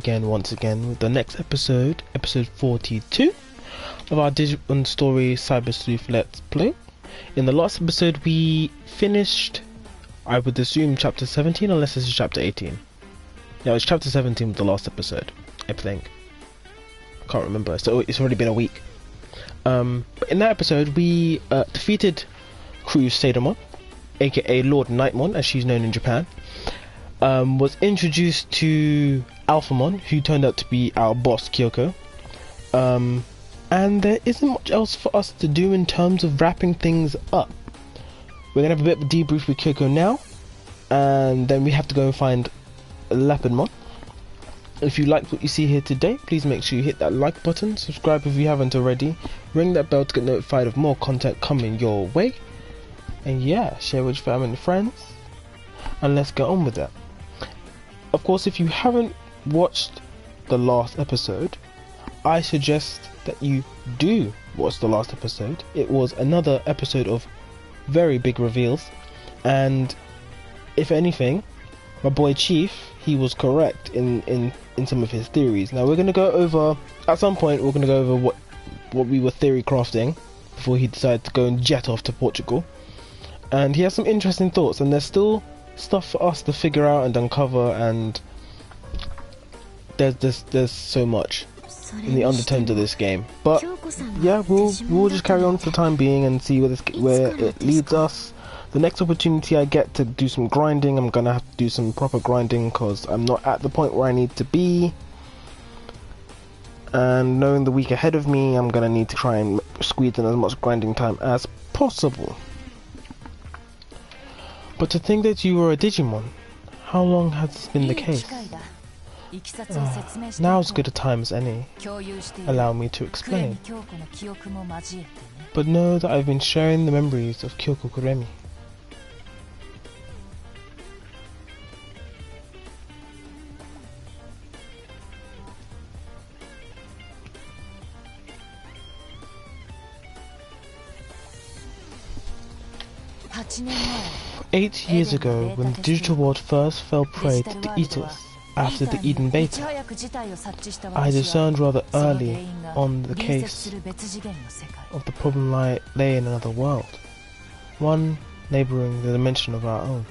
once again with the next episode, episode 42 of our Digimon Story Cyber Sleuth Let's Play. In the last episode we finished, I would assume, chapter 17, unless this is chapter 18. Yeah, it was chapter 17 with the last episode, I think. I can't remember, so it's already been a week. But in that episode we defeated Crusademon, aka Lord Nightmon as she's known in Japan. Was introduced to Alphamon, who turned out to be our boss Kyoko. And there isn't much else for us to do in terms of wrapping things up. We're gonna have a bit of a debrief with Kyoko now, and then we have to go and find Leopardmon. If you liked what you see here today, please make sure you hit that like button, subscribe if you haven't already, ring that bell to get notified of more content coming your way, and yeah, share with your family and friends, and let's get on with that. Of course, if you haven't watched the last episode, I suggest that you do watch the last episode. It was another episode of very big reveals, and if anything, my boy Chief, he was correct in some of his theories. Now we're going to go over, at some point we're going to go over what we were theory crafting before he decided to go and jet off to Portugal, and he has some interesting thoughts, and there's still stuff for us to figure out and uncover, and there's so much in the undertones of this game. But yeah, we'll just carry on for the time being and see where it leads us. The next opportunity I get to do some grinding, I'm gonna have to do some proper grinding because I'm not at the point where I need to be, and knowing the week ahead of me, I'm gonna need to try and squeeze in as much grinding time as possible. But to think that you were a Digimon, how long has this been the case? Now's as good a time as any. Allow me to explain. But know that I've been sharing the memories of Kyoko Kuremi. Eight years ago, when the digital world first fell prey to the Eaters after the Eden Beta, I discerned rather early on the case of the problem lay in another world, one neighbouring the dimension of our own.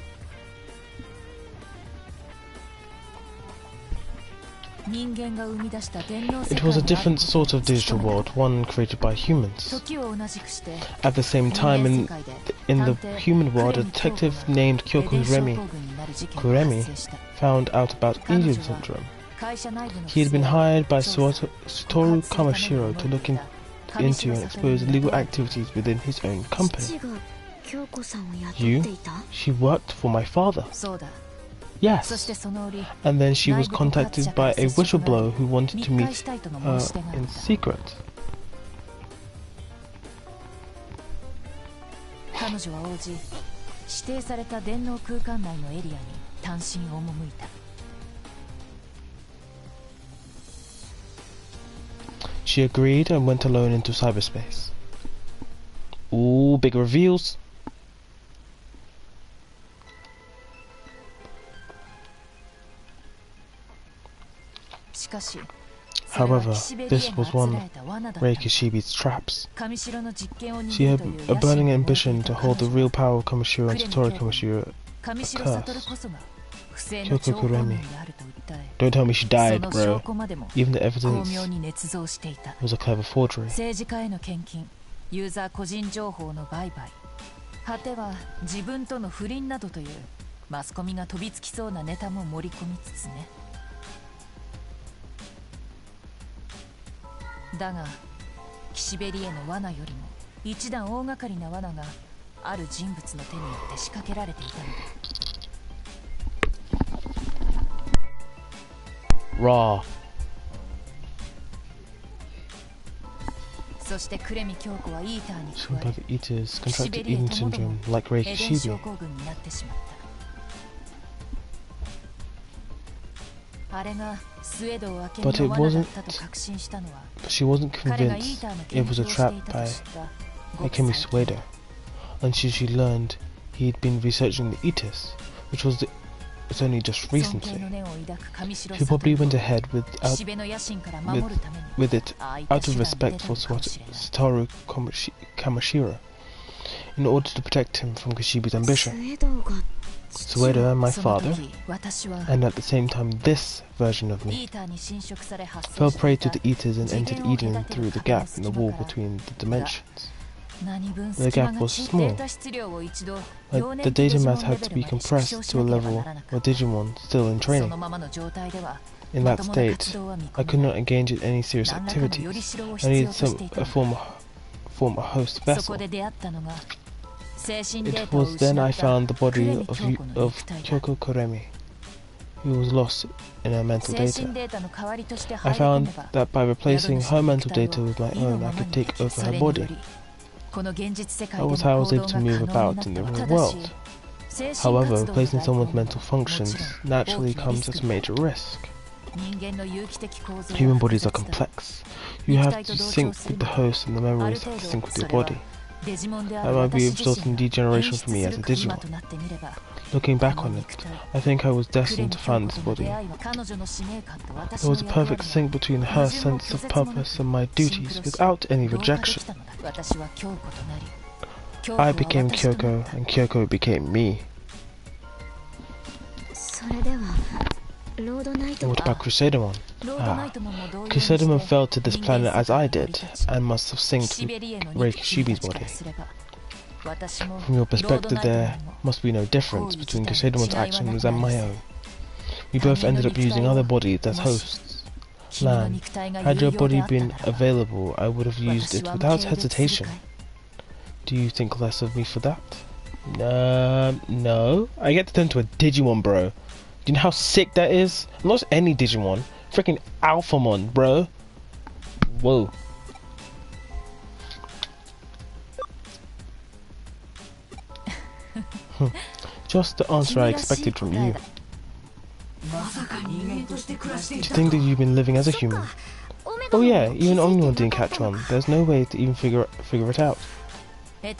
It was a different sort of digital world, one created by humans. At the same time, in the human world, a detective named Kyoko Kuremi found out about Eden syndrome. He had been hired by Satoru Kamashiro to look into and expose illegal activities within his own company. She worked for my father. Yes, and then she was contacted by a whistleblower who wanted to meet her in secret. She agreed and went alone into cyberspace. Ooh, big reveals. However, this was one Rei Kishibe's traps. She had a burning ambition to hold the real power of Kamashiro and Satoru Kamashiro a curse. Kyoko Kuremi. Don't tell me she died, bro. Even the evidence was a clever forgery. Raw. Some by the Eaters contracted Eden syndrome like Rei Kishibe. But she wasn't convinced it was a trap by Akemi Suedo until she learned he'd been researching the Eaters, which was the it's only just recently. She probably went ahead with it out of respect for Satoru Kamashiro, in order to protect him from Kishibe's ambition. Suedo and my father, and at the same time this version of me, fell prey to the Eaters and entered Eden through the gap in the wall between the dimensions. The gap was small, but the data mass had to be compressed to a level where Digimon still in training. In that state, I could not engage in any serious activities. I needed form a host vessel. It was then I found the body of Kyoko Kuremi, who was lost in her mental data. I found that by replacing her mental data with my own, I could take over her body. That was how I was able to move about in the real world. However, replacing someone's mental functions naturally comes at a major risk. Human bodies are complex. You have to sync with the host and the memories have to sync with your body. That might be resulting in degeneration for me as a Digimon. Looking back on it, I think I was destined to find this body. There was a perfect sync between her sense of purpose and my duties without any rejection. I became Kyoko and Kyoko became me. What about Crusadermon? Crusadermon fell to this planet as I did, and must have synced with Rei Kishibe's body. From your perspective, there must be no difference between Crusadermon's actions and my own. We both ended up using other bodies as hosts. Lan, had your body been available, I would have used it without hesitation. Do you think less of me for that? No. I get to turn into a Digimon, bro. Do you know how sick that is? Not just any Digimon. Freaking Alphamon, bro. Whoa. Just the answer I expected from you. Do you think that you've been living as a human? Oh yeah, even Omnimon didn't catch on. There's no way to even figure it out. It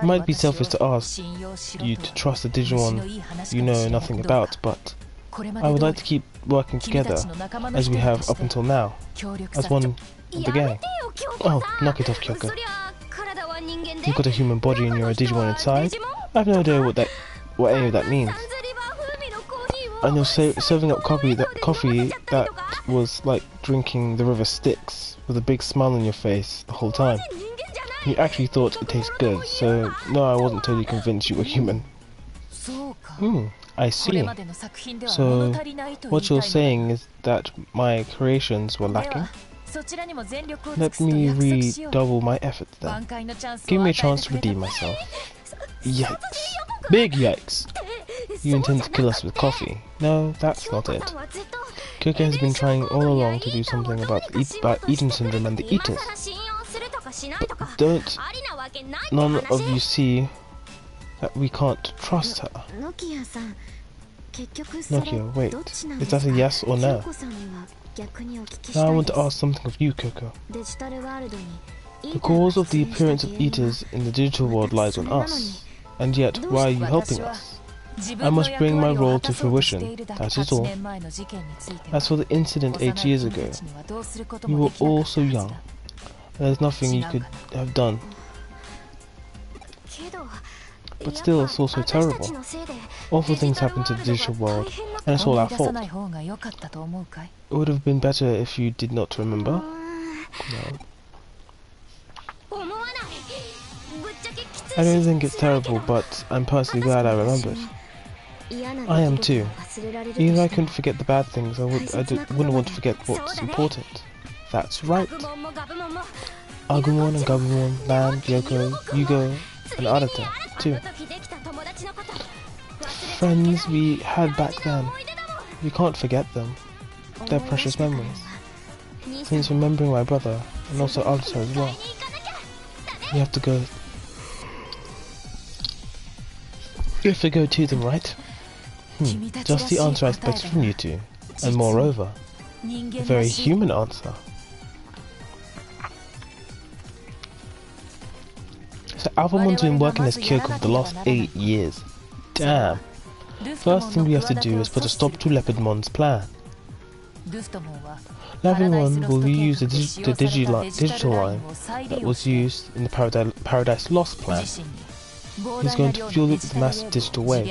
might be selfish to ask you to trust a Digimon you know nothing about, but I would like to keep working together, as we have up until now, as one of the gang. Oh, knock it off, Kyoko. You've got a human body and you're a Digimon inside? I have no idea what any of that means. And you're serving up coffee that was like drinking the river Styx, with a big smile on your face the whole time. You actually thought it tastes good, so no, I wasn't totally convinced you were human. I see. So, what you're saying is that my creations were lacking? Let me redouble my efforts then. Give me a chance to redeem myself. Yikes. Big yikes! You intend to kill us with coffee? No, that's not it. Kyoko has been trying all along to do something about Eden Syndrome and the Eaters. Don't none of you see that we can't trust her? Nokia, wait, is that a yes or no? Now I want to ask something of you, Kyoko. The cause of the appearance of Eaters in the digital world lies on us, and yet why are you helping us? I must bring my role to fruition, that is all. As for the incident 8 years ago, you were all so young. There's nothing you could have done. But still, it's also terrible. Awful things happen to the digital world, and it's all our fault. It would have been better if you did not remember. No. I don't think it's terrible, but I'm personally glad I remembered. I am too. Even if I couldn't forget the bad things, I wouldn't want to forget what's important. That's right. Agumon and Gabumon, Lan, Yoko, Yugo, and Arata, too. Friends we had back then. We can't forget them. They're precious memories. Since remembering my brother, and also Arata as well. We have to go. We have to go to them, right? Just the answer I expected from you two. And moreover, a very human answer. So Alphamon's been working as Kyoko for the last 8 years. Damn. First thing we have to do is put a stop to Leopardmon's plan. Leopardmon will reuse the digital line that was used in the Paradise Lost plan. He's going to fuel it with a massive digital wave.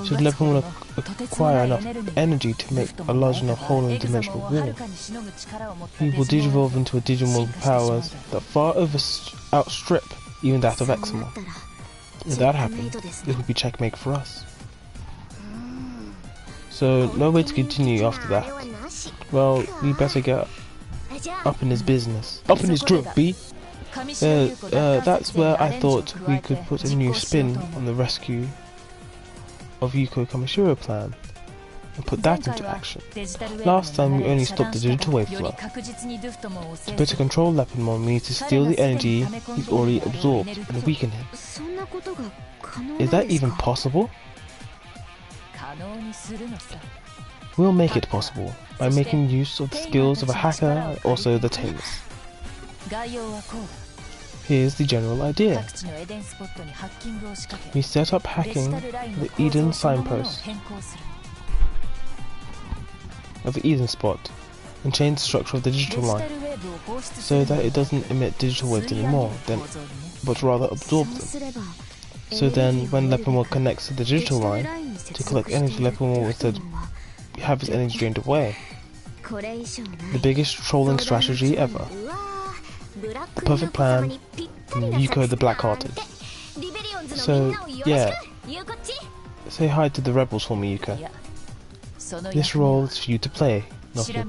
Should Leopardmon acquire enough energy to make a large enough hole in the dimensional wall, he will digivolve into a Digimon with powers that far outstrip even that of Examon. If that happens, it would be checkmate for us. So, no way to continue after that. Well, we better get up in his business. Up in his drip, B! That's where I thought we could put a new spin on the rescue of Yuko Kamishiro plan and put that into action. Last time we only stopped the digital wave flow. To better control Leopardmon, we need to steal the energy he's already absorbed and weaken him. Is that even possible? We'll make it possible by making use of the skills of a hacker and also the tamers. Here's the general idea. We set up hacking the Eden signpost of the Eden spot and change the structure of the digital line so that it doesn't emit digital waves anymore, but rather absorb them. So then, when Leopardmon connects to the digital line to collect energy, Leopardmon will instead have his energy drained away. The biggest trolling strategy ever. The perfect plan from Yuko the Black-Hearted. So, yeah. Say hi to the rebels for me, Yuko. This role is for you to play, Nokia.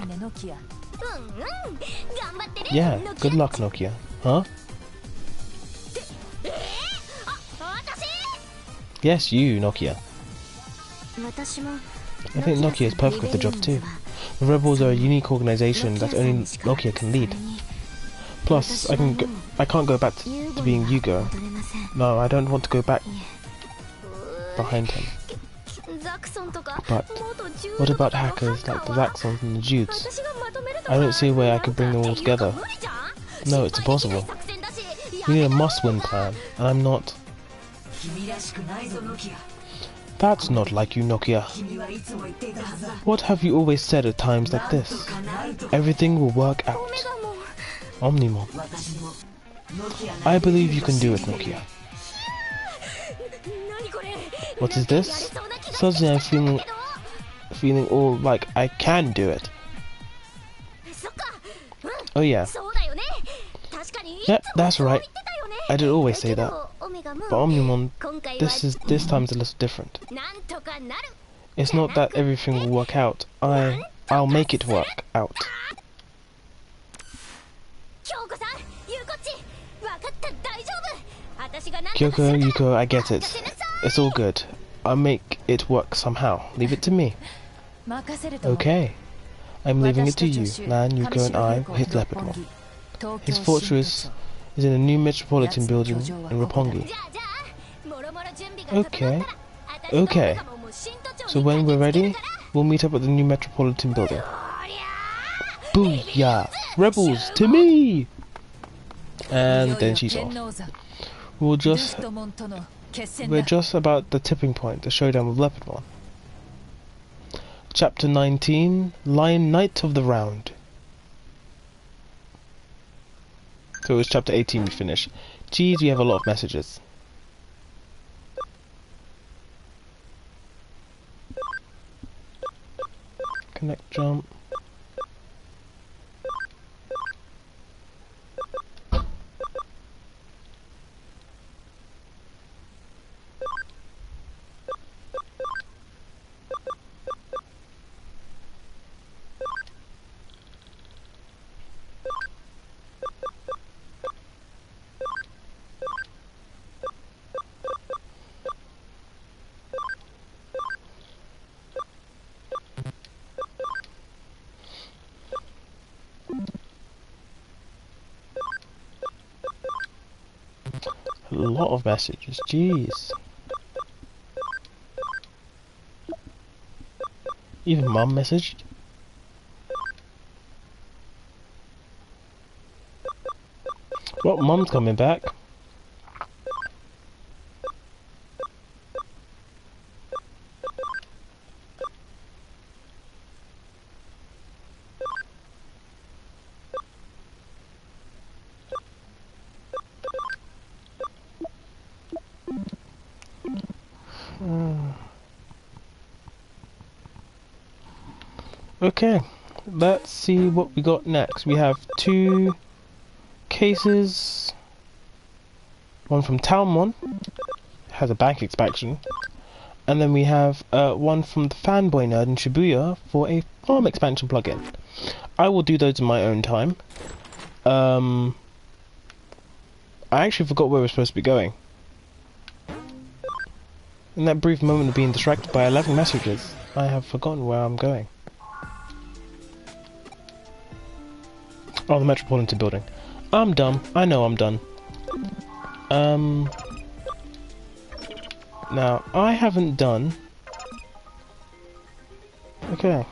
Yeah, good luck, Nokia. Huh? Yes, you, Nokia. I think Nokia is perfect for the job too. The rebels are a unique organization that only Nokia can lead. Plus, I can't go back to being Yugo. No, I don't want to go back behind him. But what about hackers like the Zaxxons and the Judes? I don't see a way I could bring them all together. No, it's impossible. We need a must-win plan, and I'm not. That's not like you, Nokia. What have you always said at times like this? Everything will work out. Omnimon. I believe you can do it, Nokia. What is this? Suddenly I'm feeling all like I can do it. Oh yeah. Yeah, that's right. I did always say that. But Omnimon, this time is a little different. It's not that everything will work out. I'll make it work out. Kyoko, Yuko, I get it. It's all good. I'll make it work somehow. Leave it to me. Okay. I'm leaving it to you. Lan, Yuko and I will hit Leopardmon. His fortress is in a new metropolitan building in Roppongi. Okay. So when we're ready, we'll meet up at the new metropolitan building. Booyah! Rebels, to me! And then she's off. We're just about the tipping point, the showdown with Leopardmon. Chapter 19, Lion Knight of the Round. So it was chapter 18 we finished. Geez, we have a lot of messages. Connect jump. A lot of messages, jeez. Even Mum messaged. Well, Mum's coming back. Okay, let's see what we got next. We have 2 cases. One from Townmon, has a bank expansion. And then we have one from the Fanboy Nerd in Shibuya for a farm expansion plugin. I will do those in my own time. I actually forgot where we're supposed to be going. In that brief moment of being distracted by 11 messages, I have forgotten where I'm going. Oh, the Metropolitan Building. I'm dumb. I know I'm done. Now, I haven't done... Okay.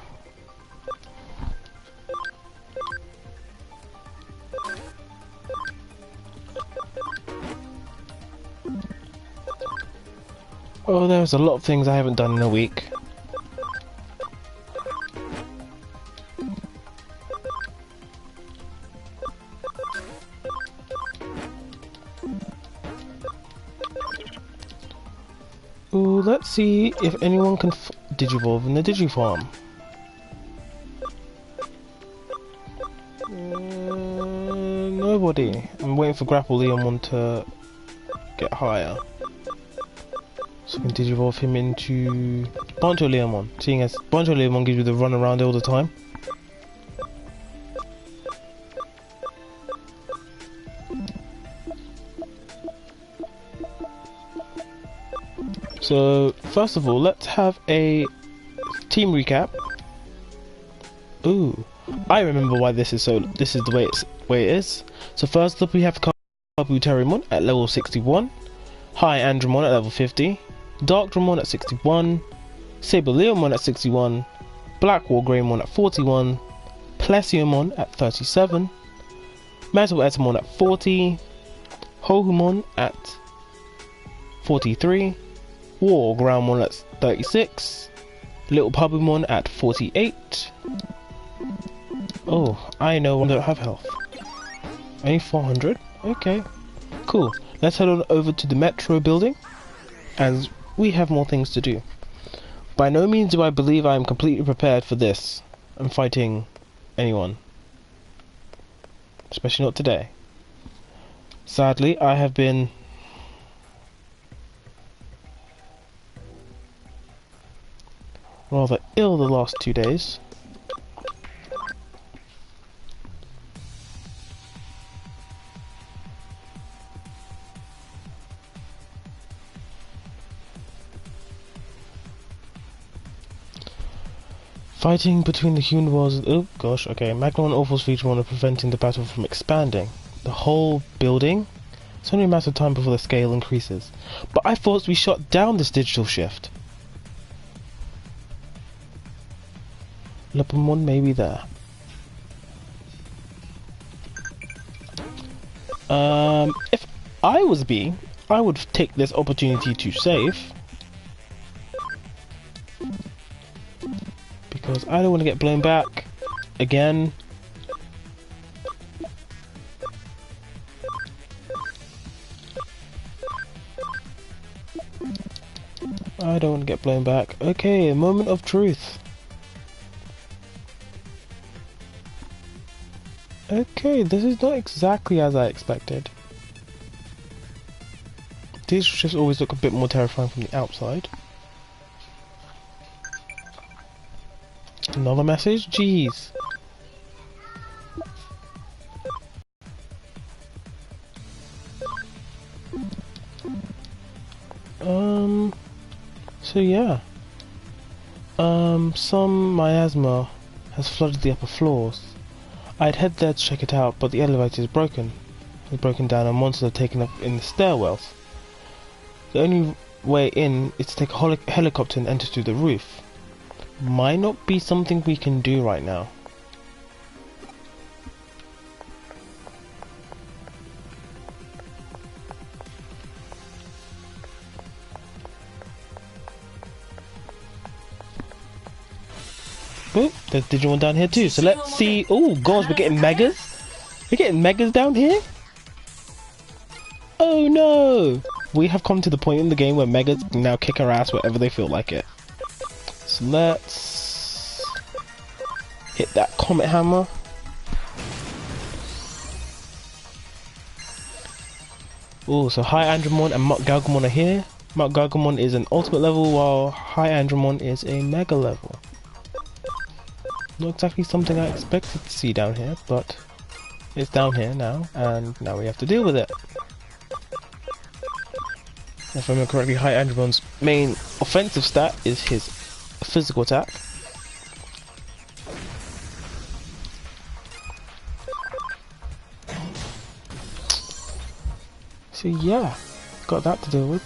Oh, there's a lot of things I haven't done in a week. Ooh, let's see if anyone can digivolve in the Digifarm. Nobody. I'm waiting for Grapple Leomon to get higher. So we can digivolve him into Bancho Leomon, seeing as Bancho Leomon gives you the run around all the time. So, first of all, let's have a team recap. Ooh, I remember why this is so. This is the way it is. So first up, we have Kabuterimon at level 61, High Andromon at level 50, Dark Dramon at 61, Saber Leomon at 61, Black War Greymon at 41, Plesiomon at 37, Metal Etamon at 40, Hohumon at 43. War Groundmon at 36, Little Pubumon at 48. Oh, I know I don't have health. Only 400? Okay, cool. Let's head on over to the Metro building, as we have more things to do. By no means do I believe I am completely prepared for this. I'm fighting anyone. Especially not today. Sadly, I have been... rather ill the last 2 days. Fighting between the human worlds. Oh gosh, okay. Magnon and Awful's feature one are preventing the battle from expanding. The whole building? It's only a matter of time before the scale increases. But I thought we shut down this digital shift. Lepamon may be there. If I was B, I would take this opportunity to save. Because I don't want to get blown back again. I don't want to get blown back. Okay, a moment of truth. Okay, this is not exactly as I expected. These just always look a bit more terrifying from the outside. Another message? Jeez. So yeah. Some miasma has flooded the upper floors. I'd head there to check it out, but the elevator is broken. It's broken down and monsters are taken up in the stairwells. The only way in is to take a helicopter and enter through the roof. Might not be something we can do right now. Oh, there's Digimon down here too, so let's see. Oh gosh, we're getting megas? We're getting megas down here? Oh no! We have come to the point in the game where megas can now kick our ass wherever they feel like it. So let's Hit that Comet Hammer. Oh, so High Andromon and Mount Galgamon are here. Mount Galgamon is an ultimate level, while High Andromon is a mega level. Not exactly something I expected to see down here, but it's down here now, and now we have to deal with it. If I remember correctly, High Andromon's main offensive stat is his physical attack. So yeah, got that to deal with.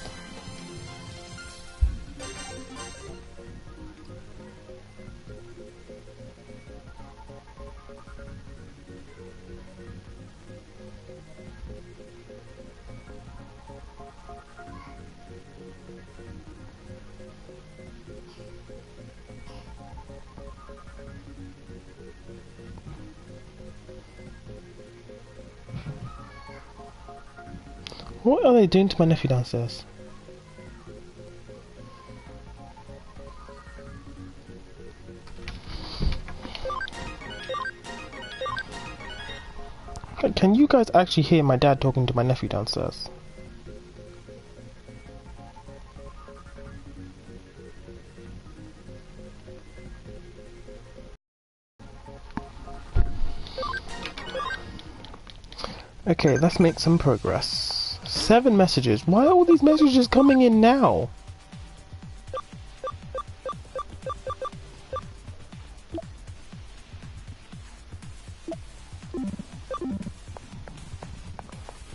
What are they doing to my nephew downstairs? Can you guys actually hear my dad talking to my nephew downstairs? Okay, let's make some progress. 7 messages. Why are all these messages coming in now?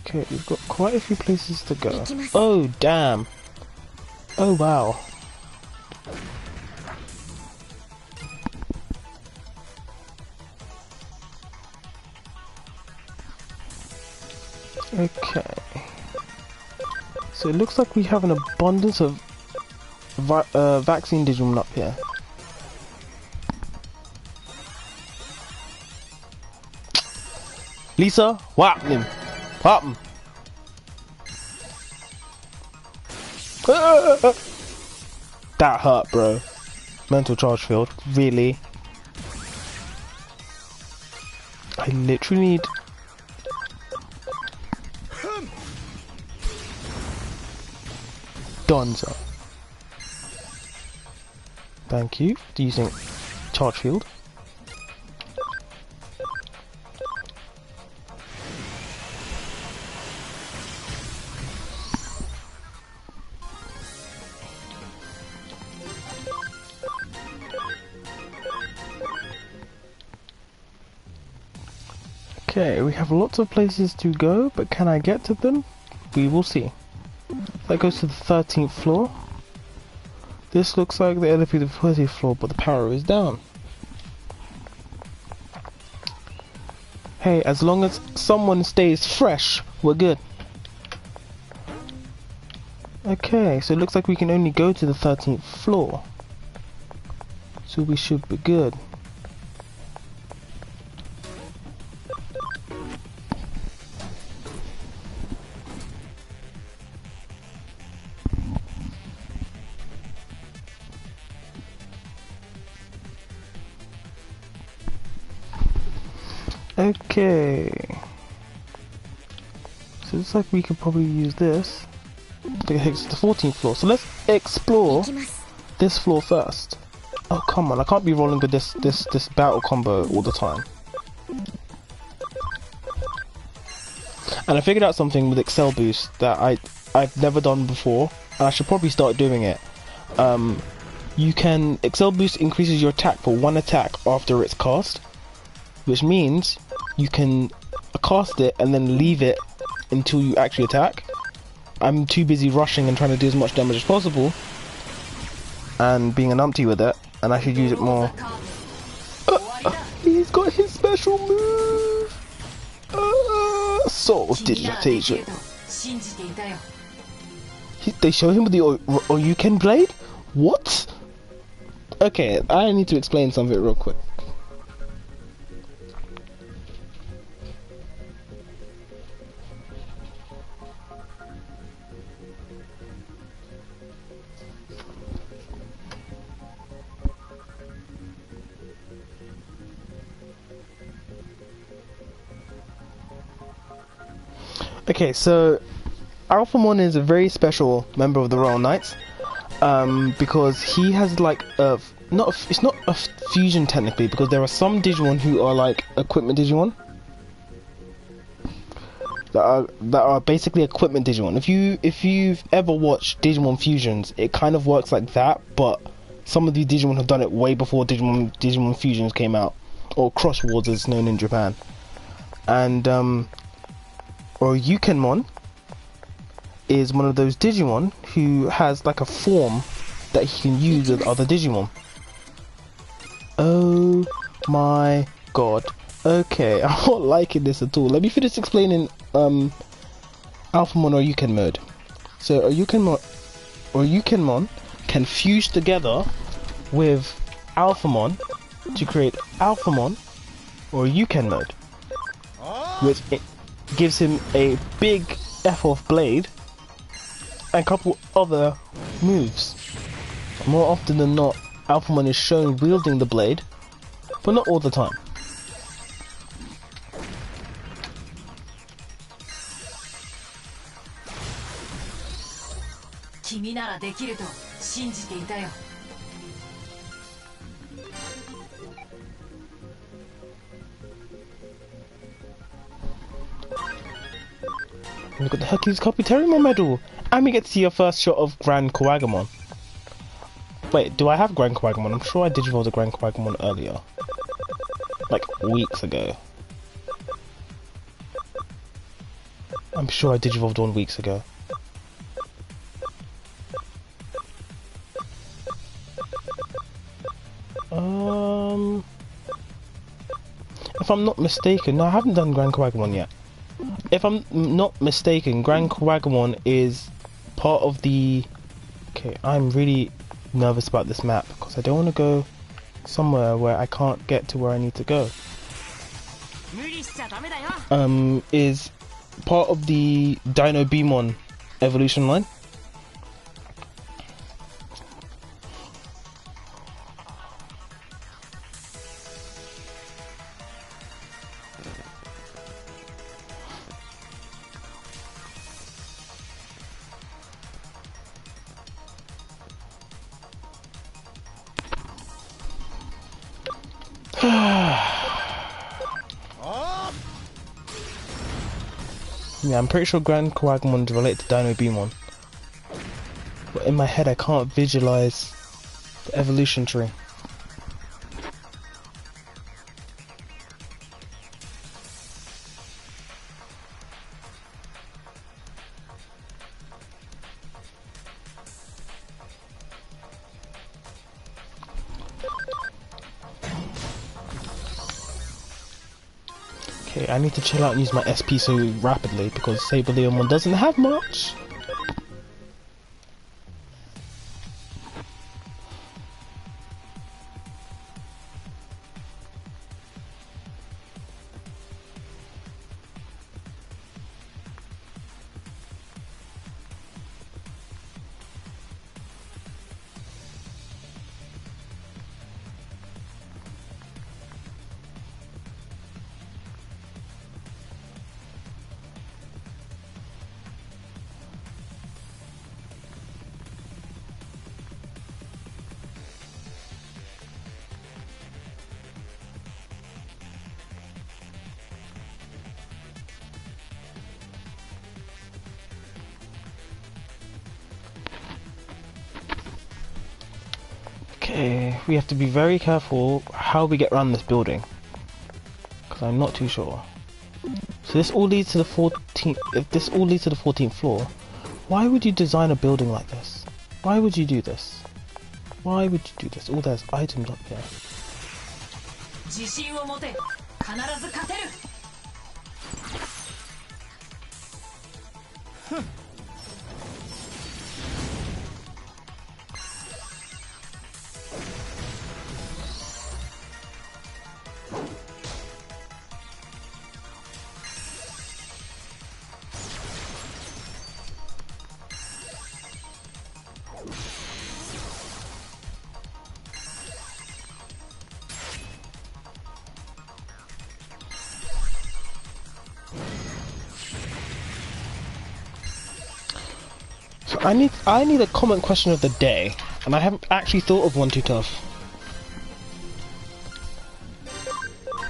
Okay, we've got quite a few places to go. Oh, damn. Oh, wow. Okay. So it looks like we have an abundance of vaccine Digimon up here. Lisa, whap him. Whap him. That hurt, bro. Mental charge field. Really? I literally need... Donza. Thank you for using charge field. Okay, we have lots of places to go, but can I get to them? We will see. That goes to the 13th floor. This looks like the elevator to the 30th floor, but the power is down. Hey, as long as someone stays fresh, we're good. Okay, so it looks like we can only go to the 13th floor. So we should be good. Okay, so it looks like we could probably use this to take us to the 14th floor. So let's explore this floor first. Oh come on, I can't be rolling with this battle combo all the time. And I figured out something with Excel Boost that I've never done before, and I should probably start doing it. You can Excel Boost increases your attack for 1 attack after it's cast, which means you can cast it and then leave it until you actually attack. I'm too busy rushing and trying to do as much damage as possible and being an umpty with it, and I should use it more. He's got his special move! Soul Digitation. They show him with the Oyuken blade? What? Okay, I need to explain something real quick. Okay, so Alphamon is a very special member of the Royal Knights, because he has like it's not a fusion technically, because there are some Digimon who are like equipment Digimon that are basically equipment Digimon. If you've ever watched Digimon fusions, it kind of works like that, but some of these Digimon have done it way before Digimon fusions came out, or Cross Worlds as known in Japan. And or Yukenmon is one of those Digimon who has like a form that he can use with other Digimon. Oh my god. Okay, I'm not liking this at all. Let me finish explaining Alphamon or Yuken mode. So a Yukenmon can fuse together with Alphamon to create Alphamon or Yuken mode, which it gives him a big F-off blade and a couple other moves. More often than not, Alphamon is shown wielding the blade, but not all the time. Look at the Hercules Copy Terrimo medal! And we get to see your first shot of Grand Koagamon. Wait, do I have Grand Koagamon? I'm sure I digivolved a Grand Koagamon earlier. Like, weeks ago. I'm sure I digivolved one weeks ago. If I'm not mistaken, no, I haven't done Grand Koagamon yet. If I'm not mistaken, Grand Koagamon is part of the... Okay, I'm really nervous about this map because I don't want to go somewhere where I can't get to where I need to go. Is part of the Dino Beamon evolution line. Yeah, I'm pretty sure Grand Koagamon is related to Dino Beamon. But in my head I can't visualize the evolution tree. Okay, I need to chill out and use my SP so rapidly because Saber Leomon doesn't have much. Okay, we have to be very careful how we get around this building, because I'm not too sure. So this all leads to the 14th. If this all leads to the 14th floor, why would you design a building like this? Why would you do this? Why would you do this? Oh, there's items up here. I need a comment question of the day, and I haven't actually thought of one too tough.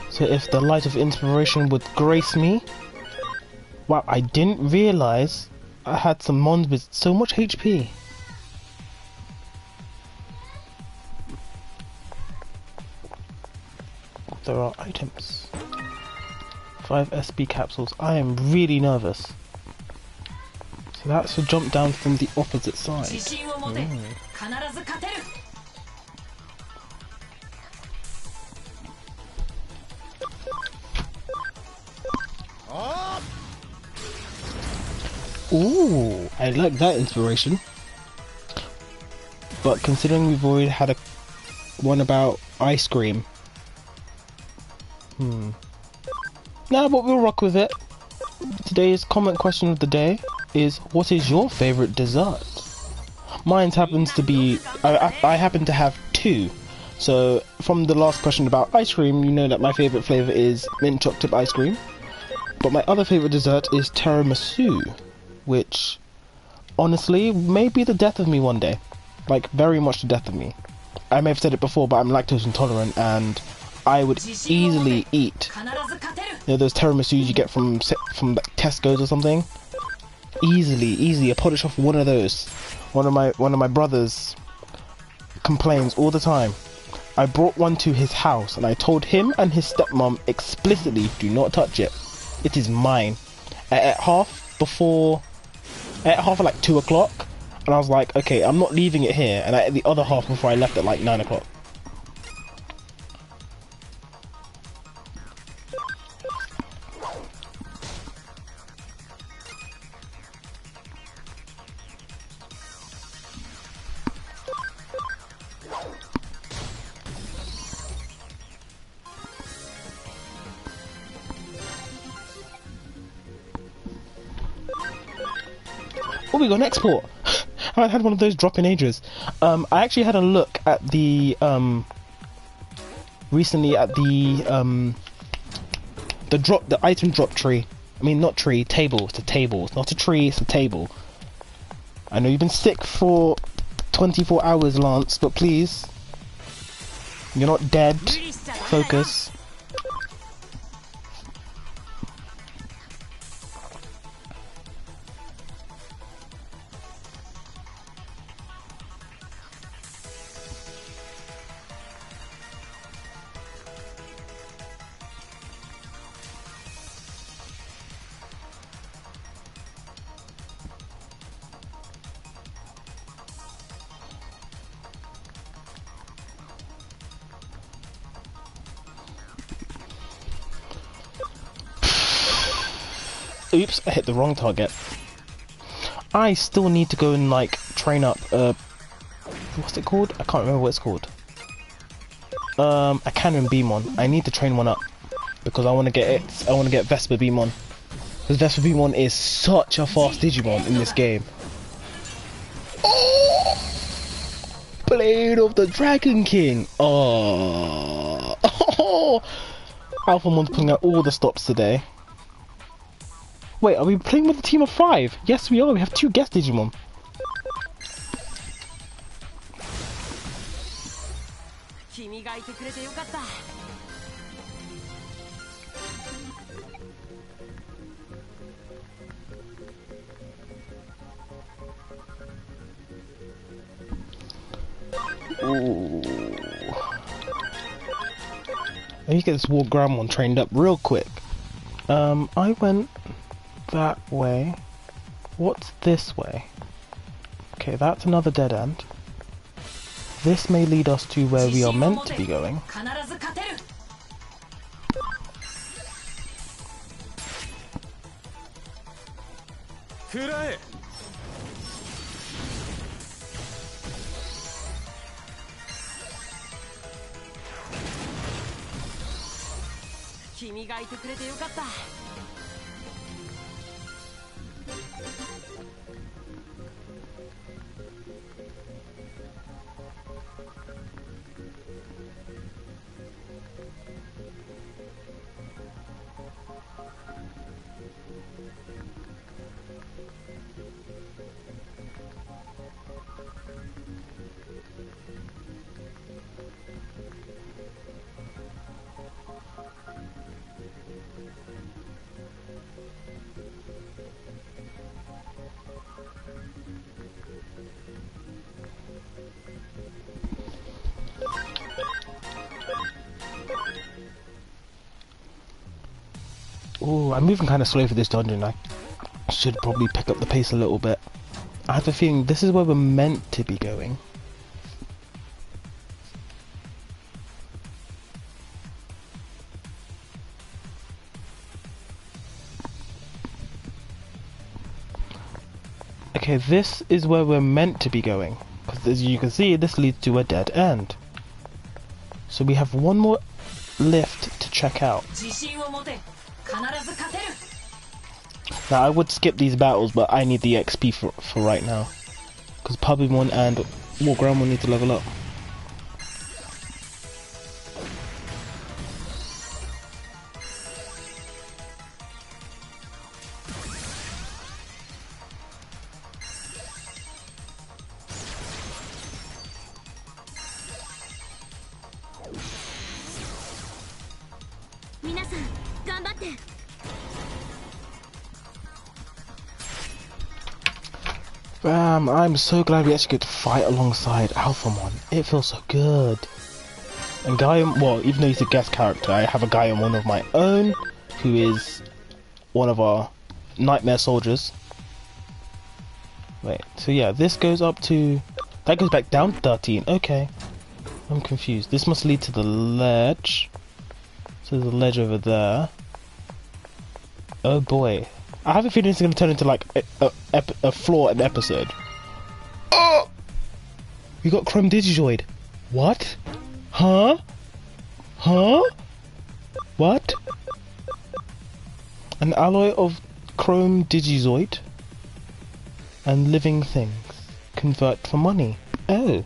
So if the light of inspiration would grace me. Wow, I didn't realise I had some mons with so much HP. There are items. 5 SB capsules. I am really nervous. So that's a jump down from the opposite side. Ooh, I like that inspiration. But considering we've already had one about ice cream. Nah, but we'll rock with it. Today's comment question of the day is, what is your favourite dessert? Mine happens to be, I happen to have two. So, from the last question about ice cream, you know that my favourite flavour is mint chocolate ice cream. But my other favourite dessert is tiramisu, which, honestly, may be the death of me one day. Like, very much the death of me. I may have said it before, but I'm lactose intolerant, and I would easily eat, you know, those tiramisus you get from like Tesco's or something. Easily, a polish off one of those. One of my brothers complains all the time. I brought one to his house, and I told him and his stepmom explicitly, do not touch it. It is mine. At half at like 2 o'clock, and I was like, okay, I'm not leaving it here. And I ate the other half before I left at like 9 o'clock. Oh, we got an export. I haven't had one of those drop in ages. I actually had a look at the recently at the item drop tree. I mean, not tree, table. It's a table. It's not a tree. It's a table. I know you've been sick for 24 hours, Lance, but please, you're not dead. Focus. Oops, I hit the wrong target. I still need to go and like train up what's it called? I can't remember what it's called. A Cannon Beamon. I need to train one up because I want to get it. I want to get Vespa Beamon. Because Vespa Beamon is such a fast Digimon in this game. Oh! Blade of the Dragon King. Oh, Alphamon's putting out all the stops today. Wait, are we playing with a team of 5? Yes, we are. We have 2 guest Digimon. Ooh. Let me get this War Grandmon trained up real quick. I went that way. What's this way? Okay, that's another dead end. This may lead us to where we are meant to be going. Ooh, I'm moving kind of slow for this dungeon. I should probably pick up the pace a little bit. I have a feeling this is where we're meant to be going. Okay, this is where we're meant to be going. Because as you can see, this leads to a dead end. So we have one more lift to check out. Now I would skip these battles, but I need the XP for right now. Because Pubimon and Warground will need to level up. I'm so glad we actually get to fight alongside Alphamon. It feels so good. And Gaiamon, well, even though he's a guest character, I have a Gaiamon of my own, who is one of our nightmare soldiers. Wait, so yeah, this goes up to... That goes back down to 13, okay. I'm confused. This must lead to the ledge. So there's a ledge over there. Oh boy. I have a feeling it's going to turn into like a floor an episode. Oh! We got Chrome Digizoid. What? Huh? Huh? What? An alloy of Chrome Digizoid and living things. Convert for money. Oh.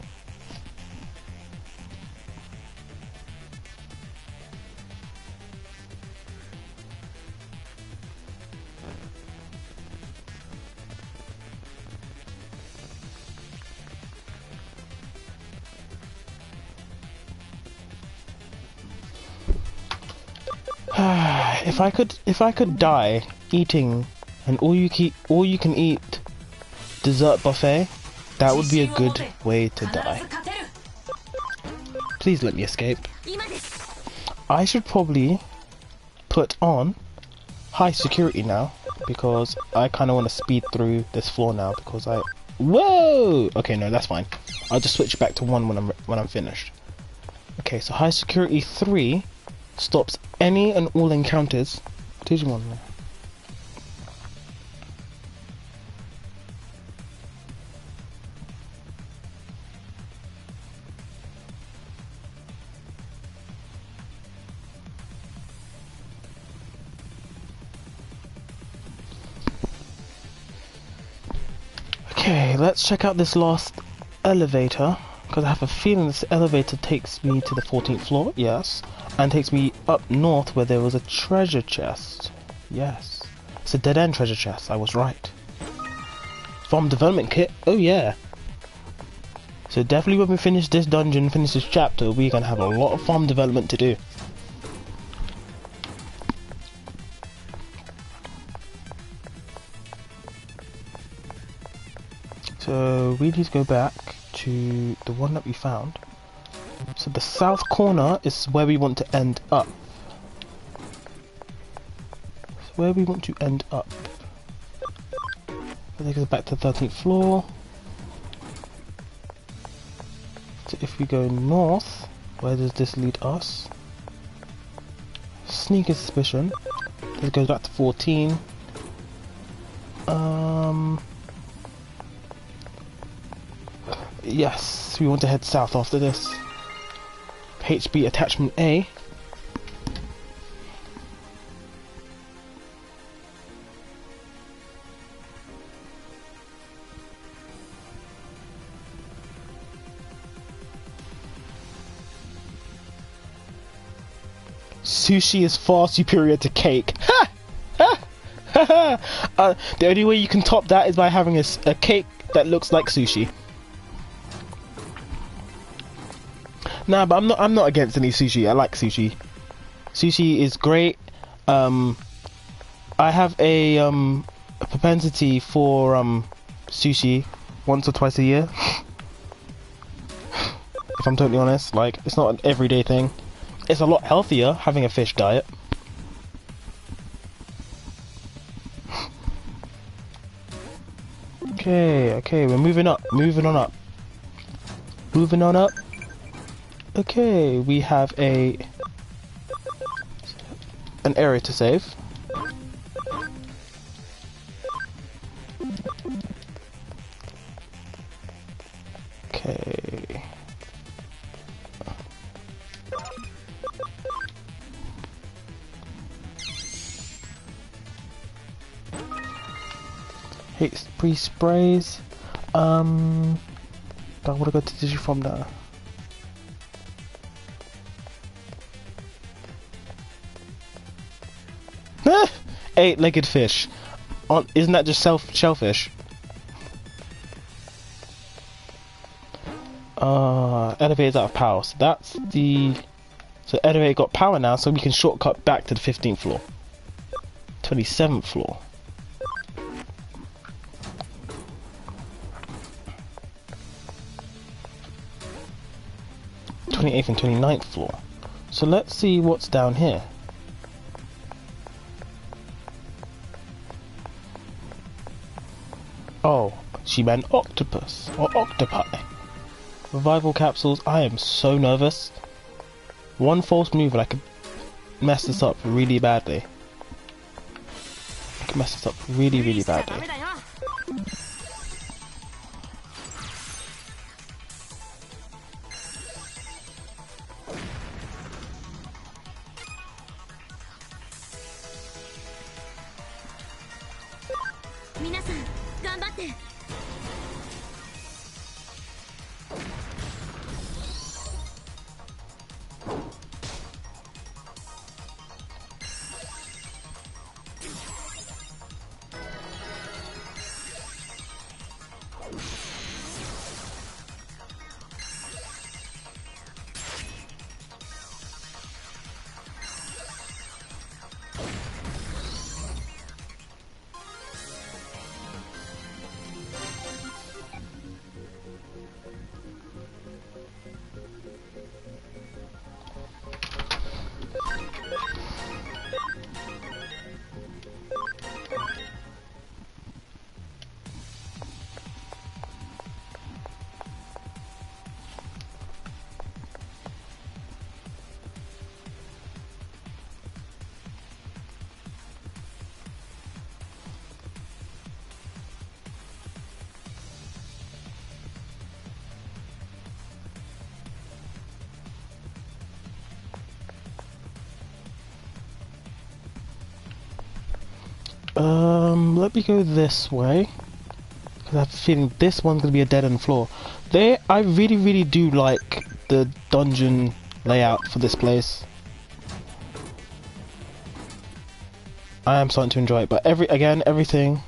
If I could die eating an all you can eat dessert buffet, that would be a good way to die. Please let me escape. I should probably put on high security now because I kind of want to speed through this floor now because whoa! Okay, no, that's fine. I'll just switch back to 1 when I'm finished. Okay, so high security 3 stops any and all encounters. Digimon. Okay, let's check out this last elevator, because I have a feeling this elevator takes me to the 14th floor, yes, and takes me up north where there was a treasure chest. Yes, it's a dead-end treasure chest, I was right. Farm development kit, oh yeah. So definitely when we finish this dungeon, finish this chapter, we're gonna have a lot of farm development to do. So we need to go back to the one that we found. So the south corner is where we want to end up. So where we want to end up. So they go back to the 13th floor. So if we go north, where does this lead us? Sneaky suspicion. This goes back to 14. Yes, we want to head south after this. HB attachment A. Sushi is far superior to cake. Ha! Ha! Ha! Ha! The only way you can top that is by having a cake that looks like sushi. Nah, but I'm not against any sushi. I like sushi. Sushi is great. I have a propensity for sushi once or twice a year. If I'm totally honest, like it's not an everyday thing. It's a lot healthier having a fish diet. Okay, we're moving up, moving on up. Moving on up. Okay, we have an area to save. Okay. Hate spree sprays. I want to go to Digimon now. Eight-legged fish. Isn't that just shellfish? Elevator's out of power. So that's the... So elevator got power now, so we can shortcut back to the 15th floor. 27th floor. 28th and 29th floor. So let's see what's down here. Oh, she meant octopus or octopi. Revival capsules. I am so nervous. One false move and I could mess this up really badly. I could mess this up really badly. Let me go this way, because I have a feeling this one's going to be a dead-end floor. I really do like the dungeon layout for this place. I am starting to enjoy it, but everything...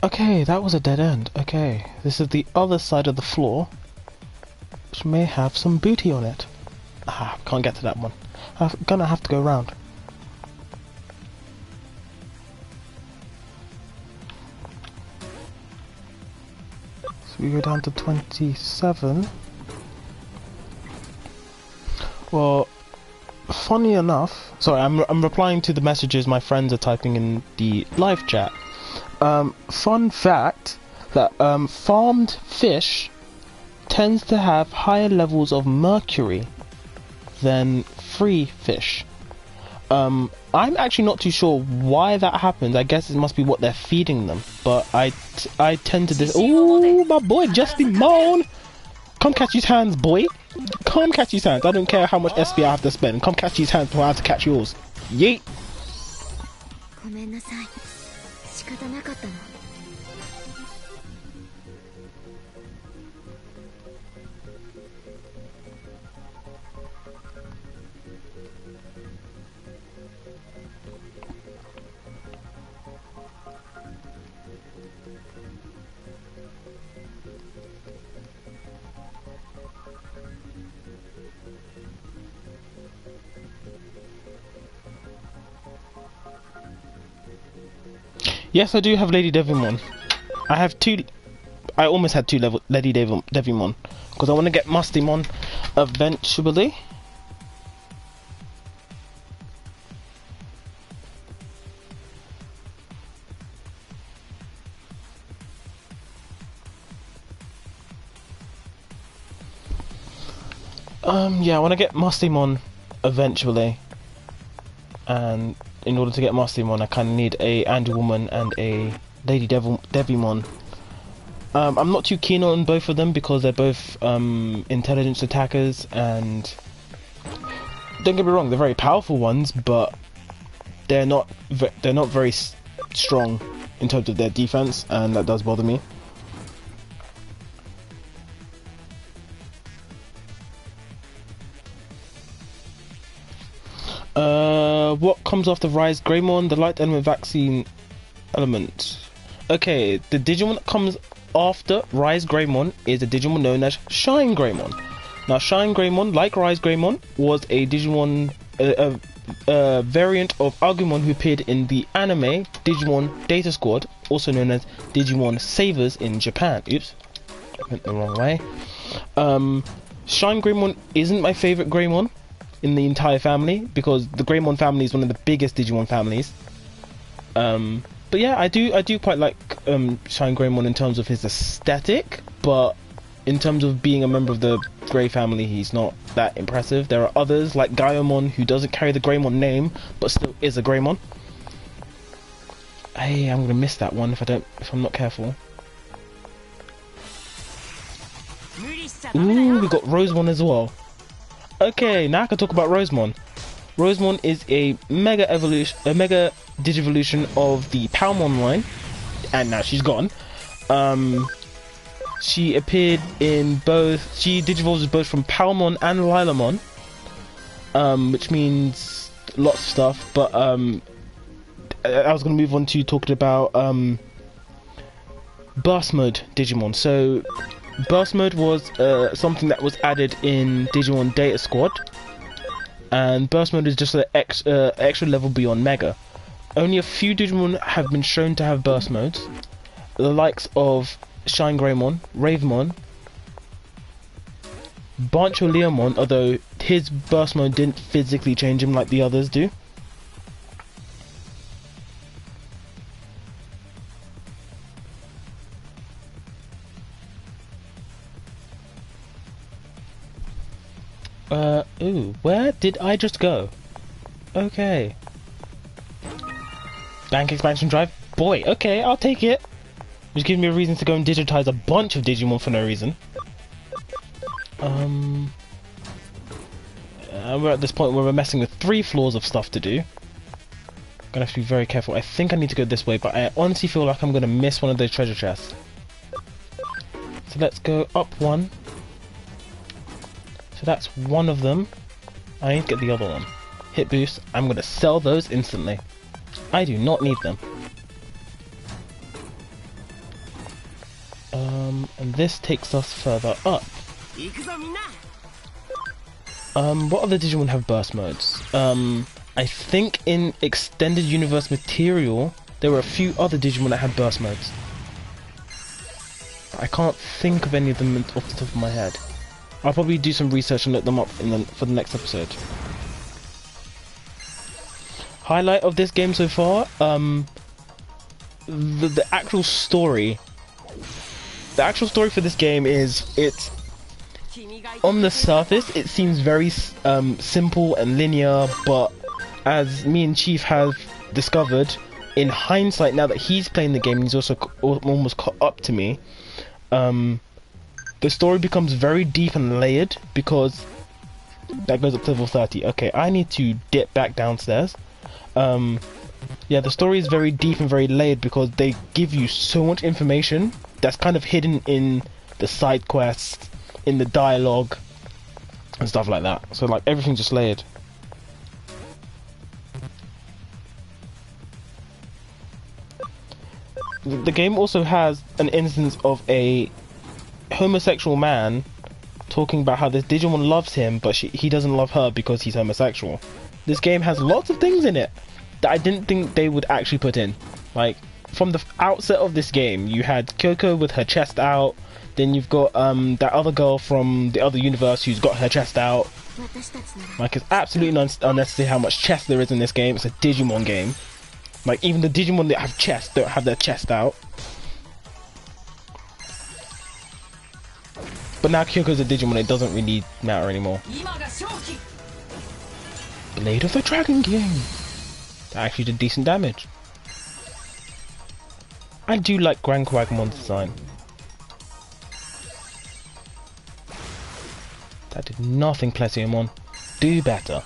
Okay, that was a dead end. Okay, this is the other side of the floor, which may have some booty on it. Can't get to that one. I'm gonna have to go around. So we go down to 27. Well, funny enough... Sorry, I'm replying to the messages my friends are typing in the live chat. Fun fact that farmed fish tends to have higher levels of mercury than free fish. I'm actually not too sure why that happens. I guess it must be what they're feeding them. But I tend to this. Ooh, my boy Digimon! Come catch his hands, boy. Come catch his hands. I don't care how much SP I have to spend. Come catch his hands before I have to catch yours. Yeet. Yes, I do have Lady Devimon. I have two. I almost had two Lady Devimon because I want to get Mustymon eventually. Yeah, I want to get Mustymon eventually, and in order to get Mustymon, I kind of need a Woman and a Lady Devimon. I'm not too keen on both of them because they're both intelligence attackers, and don't get me wrong, they're very powerful ones, but they're not very strong in terms of their defense, and that does bother me. What comes after Rise Greymon? The light element vaccine element. Okay, the Digimon that comes after Rise Greymon is a Digimon known as Shine Greymon. Now, Shine Greymon, like Rise Greymon, was a Digimon, variant of Agumon who appeared in the anime Digimon Data Squad, also known as Digimon Savers in Japan. Oops, I went the wrong way. Shine Greymon isn't my favorite Greymon in the entire family because the Greymon family is one of the biggest Digimon families. But yeah, I do quite like Shine Greymon in terms of his aesthetic, but in terms of being a member of the Grey family, he's not that impressive. There are others like Gaiomon who doesn't carry the Greymon name, but still is a Greymon. Hey, I'm gonna miss that one if I'm not careful. Ooh, we got Rosemon as well. Okay, now I can talk about Rosemon. Rosemon is a mega digivolution of the Palmon line, and now she's gone. She appeared in both. She digivolves both from Palmon and Lilamon, which means lots of stuff. But I was going to move on to talking about Burst Mode Digimon. So Burst Mode was something that was added in Digimon Data Squad, and Burst Mode is just an extra level beyond Mega. Only a few Digimon have been shown to have Burst Modes, the likes of Shine Greymon, Ravemon, Bancho Leomon, although his Burst Mode didn't physically change him like the others do. Ooh, where did I just go? Okay. Bank expansion drive? Boy, okay, I'll take it. Which gives me a reason to go and digitize a bunch of Digimon for no reason. We're at this point where we're messing with 3 floors of stuff to do. Gonna have to be very careful. I think I need to go this way, but I honestly feel like I'm gonna miss one of those treasure chests. So let's go up one. So that's one of them. I need to get the other one. Hit boost. I'm gonna sell those instantly. I do not need them. And this takes us further up. What other Digimon have burst modes? I think in Extended Universe Material, there were a few other Digimon that had burst modes. I can't think of any of them off the top of my head. I'll probably do some research and look them up for the next episode. Highlight of this game so far, the actual story. The actual story for this game is, it's on the surface it seems very simple and linear, but as me and Chief have discovered in hindsight, now that he's playing the game, he's also almost caught up to me. The story becomes very deep and layered because that goes up to level 30. Okay, I need to dip back downstairs. Yeah, the story is very deep and very layered because they give you so much information that's kind of hidden in the side quests, in the dialogue, and stuff like that. So like everything's just layered. The game also has an instance of a homosexual man talking about how this Digimon loves him, but he doesn't love her because he's homosexual. This game has lots of things in it that I didn't think they would actually put in. Like, from the outset of this game, you had Kyoko with her chest out. Then you've got that other girl from the other universe who's got her chest out. Like, it's absolutely unnecessary how much chest there is in this game. It's a Digimon game. Like, even the Digimon that have chests don't have their chest out. But now Kyoko's a Digimon, it doesn't really matter anymore. Blade of the Dragon King. That actually did decent damage. I do like Grand Quagmon's design. That did nothing, Plesiomon. Do better.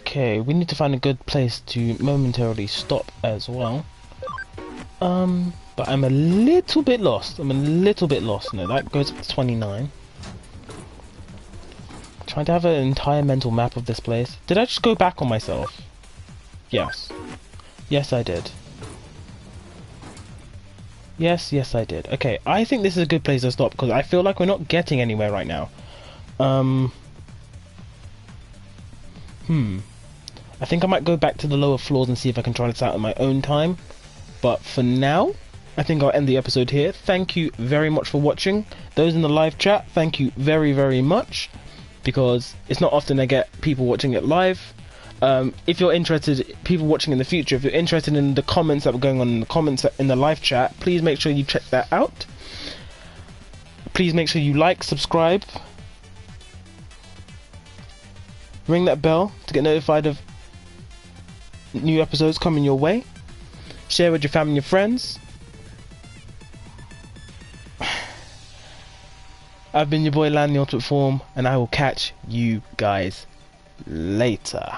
Okay, we need to find a good place to momentarily stop as well. But I'm a little bit lost. No, that goes up to 29. Trying to have an entire mental map of this place. Did I just go back on myself? Yes. Yes, I did. Yes, I did. Okay, I think this is a good place to stop because I feel like we're not getting anywhere right now. I think I might go back to the lower floors and see if I can try this out in my own time. But for now, I think I'll end the episode here. Thank you very much for watching. Those in the live chat, thank you very, very much. Because it's not often I get people watching it live. If you're interested, people watching in the future, if you're interested in the comments that were going on in the comments in the live chat, please make sure you check that out. Please make sure you like, subscribe. Ring that bell to get notified of new episodes coming your way. Share with your family and your friends. I've been your boy Lan, the Ultimate Form, and I will catch you guys later.